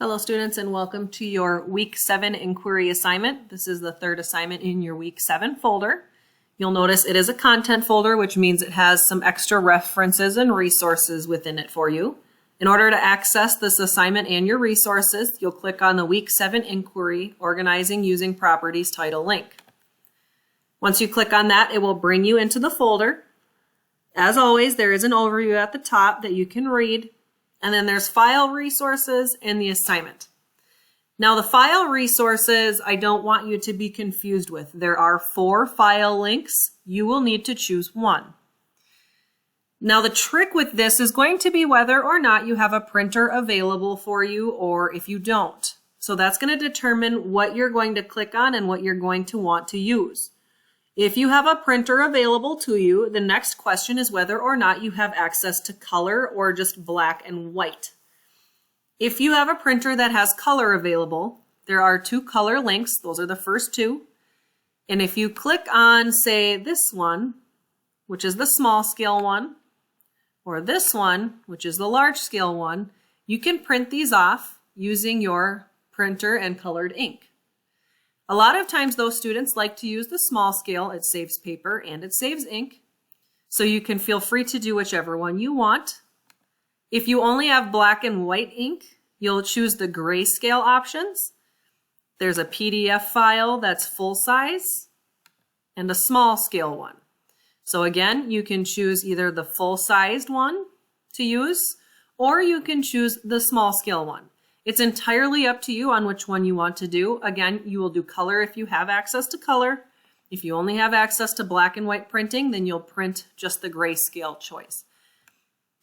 Hello students, and welcome to your Week 7 inquiry assignment. This is the third assignment in your Week 7 folder. You'll notice it is a content folder, which means it has some extra references and resources within it for you. In order to access this assignment and your resources, you'll click on the Week 7 inquiry Organizing Using Properties title link. Once you click on that, it will bring you into the folder. As always, there is an overview at the top that you can read. And then there's file resources and the assignment. Now the file resources, I don't want you to be confused with. There are 4 file links. You will need to choose one. Now the trick with this is going to be whether or not you have a printer available for you or if you don't. So that's going to determine what you're going to click on and what you're going to want to use. If you have a printer available to you, the next question is whether or not you have access to color or just black and white. If you have a printer that has color available, there are 2 color links. Those are the first 2. And if you click on, say, this one, which is the small scale one, or this one, which is the large scale one, you can print these off using your printer and colored ink. A lot of times those students like to use the small scale. It saves paper and it saves ink. So you can feel free to do whichever one you want. If you only have black and white ink, you'll choose the grayscale options. There's a PDF file that's full size and a small scale one. So again, you can choose either the full sized one to use, or you can choose the small scale one. It's entirely up to you on which one you want to do. Again, you will do color if you have access to color. If you only have access to black and white printing, then you'll print just the grayscale choice.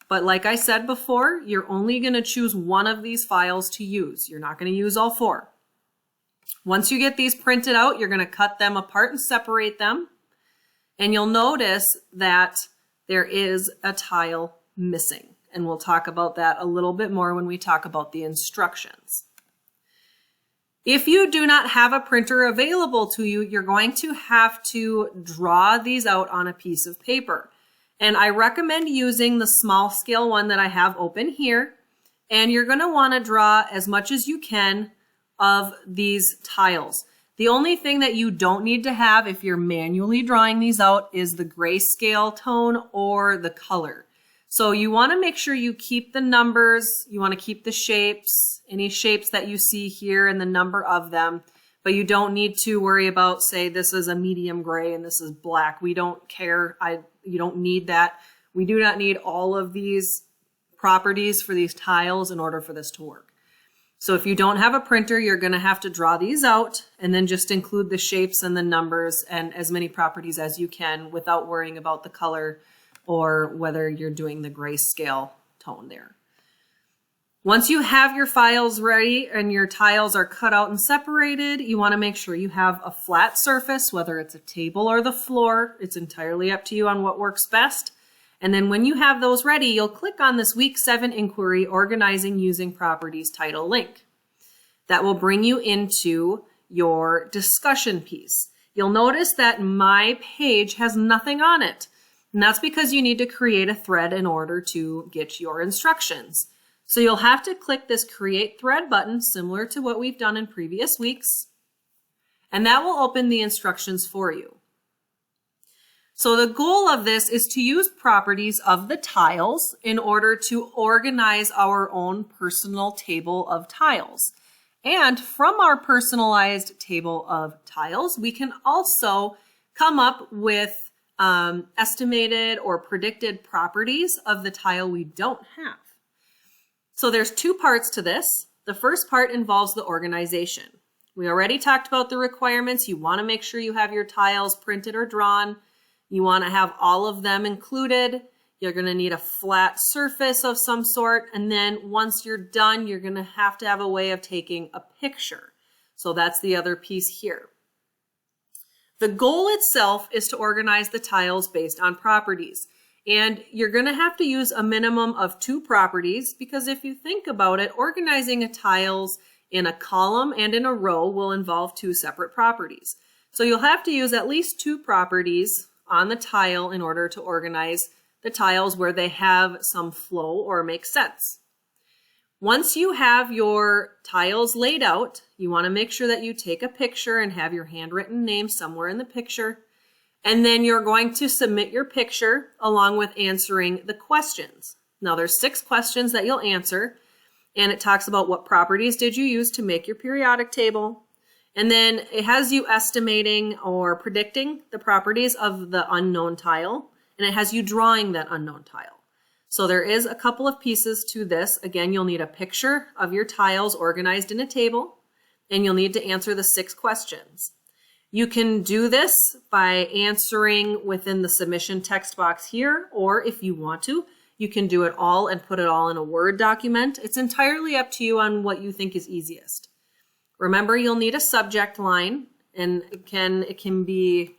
But like I said before, you're only going to choose one of these files to use. You're not going to use all 4. Once you get these printed out, you're going to cut them apart and separate them. And you'll notice that there is a tile missing. And we'll talk about that a little bit more when we talk about the instructions. If you do not have a printer available to you, you're going to have to draw these out on a piece of paper. And I recommend using the small scale one that I have open here. And you're going to want to draw as much as you can of these tiles. The only thing that you don't need to have if you're manually drawing these out is the grayscale tone or the color. So you want to make sure you keep the numbers, you want to keep the shapes, any shapes that you see here and the number of them, but you don't need to worry about, say, this is a medium gray and this is black. We don't care. You don't need that. We do not need all of these properties for these tiles in order for this to work. So if you don't have a printer, you're going to have to draw these out and then just include the shapes and the numbers and as many properties as you can without worrying about the color or whether you're doing the grayscale tone there. Once you have your files ready and your tiles are cut out and separated, you want to make sure you have a flat surface, whether it's a table or the floor. It's entirely up to you on what works best. And then when you have those ready, you'll click on this Week 7 inquiry Organizing Using Properties title link. That will bring you into your discussion piece. You'll notice that my page has nothing on it. And that's because you need to create a thread in order to get your instructions. So you'll have to click this Create Thread button, similar to what we've done in previous weeks, and that will open the instructions for you. So the goal of this is to use properties of the tiles in order to organize our own personal table of tiles. And from our personalized table of tiles, we can also come up with estimated or predicted properties of the tile we don't have. So there's 2 parts to this. The first part involves the organization. We already talked about the requirements. You want to make sure you have your tiles printed or drawn. You want to have all of them included. You're going to need a flat surface of some sort. And then once you're done, you're going to have a way of taking a picture. So that's the other piece here. The goal itself is to organize the tiles based on properties. And you're going to have to use a minimum of 2 properties because if you think about it, organizing tiles in a column and in a row will involve 2 separate properties. So you'll have to use at least 2 properties on the tile in order to organize the tiles where they have some flow or make sense. Once you have your tiles laid out, you want to make sure that you take a picture and have your handwritten name somewhere in the picture. And then you're going to submit your picture along with answering the questions. Now there's 6 questions that you'll answer, and it talks about what properties did you use to make your periodic table. And then it has you estimating or predicting the properties of the unknown tile, and it has you drawing that unknown tile. So there is a couple of pieces to this. Again, you'll need a picture of your tiles organized in a table, and you'll need to answer the 6 questions. You can do this by answering within the submission text box here, or if you want to, you can do it all and put it all in a Word document. It's entirely up to you on what you think is easiest. Remember, you'll need a subject line, and it can be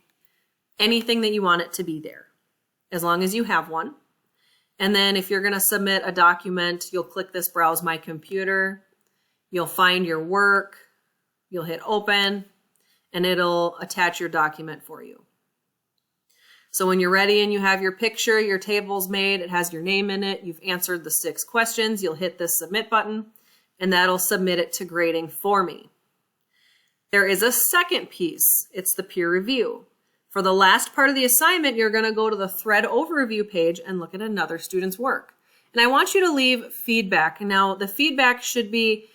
anything that you want it to be there, as long as you have one. And then if you're going to submit a document, you'll click this Browse My Computer. You'll find your work. You'll hit Open, and it'll attach your document for you. So when you're ready and you have your picture, your table's made, it has your name in it, you've answered the 6 questions, you'll hit this Submit button, and that'll submit it to grading for me. There is a second piece. It's the peer review. For the last part of the assignment, you're going to go to the thread overview page and look at another student's work. And I want you to leave feedback. Now, the feedback should be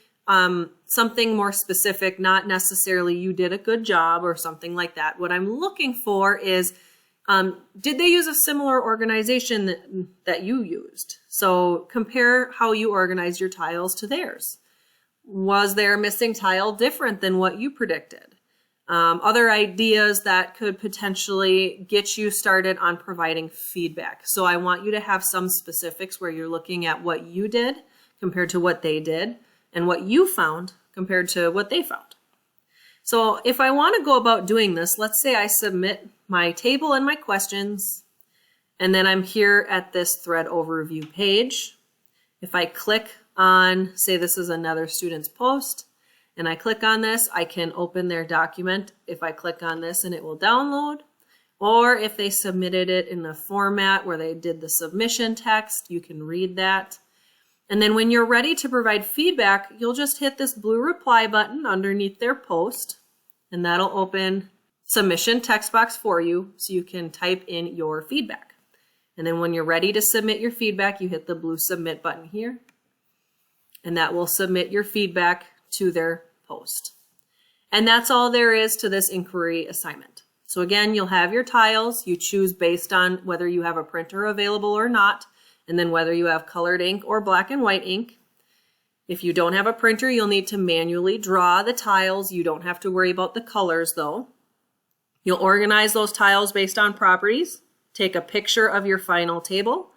something more specific, not necessarily you did a good job or something like that. What I'm looking for is, did they use a similar organization that you used? So compare how you organize your tiles to theirs. Was their missing tile different than what you predicted? Other ideas that could potentially get you started on providing feedback. So I want you to have some specifics where you're looking at what you did compared to what they did, and what you found compared to what they found. So if I want to go about doing this, let's say I submit my table and my questions, and then I'm here at this thread overview page. If I click on, say this is another student's post, and I click on this, I can open their document. If I click on this, and it will download, or if they submitted it in the format where they did the submission text, you can read that. And then when you're ready to provide feedback, you'll just hit this blue reply button underneath their post, and that'll open submission text box for you so you can type in your feedback. And then when you're ready to submit your feedback, you hit the blue submit button here, and that will submit your feedback to their post. And that's all there is to this inquiry assignment. So again, you'll have your tiles. You choose based on whether you have a printer available or not, and then whether you have colored ink or black and white ink. If you don't have a printer, you'll need to manually draw the tiles. You don't have to worry about the colors though. You'll organize those tiles based on properties, take a picture of your final table,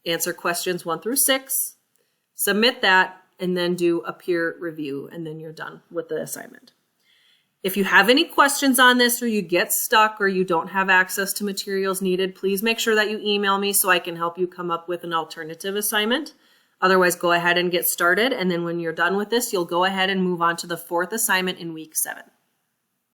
answer questions 1 through 6, submit that, and then do a peer review, and then you're done with the assignment. If you have any questions on this, or you get stuck, or you don't have access to materials needed, please make sure that you email me so I can help you come up with an alternative assignment. Otherwise, go ahead and get started, and then when you're done with this, you'll go ahead and move on to the 4th assignment in week 7.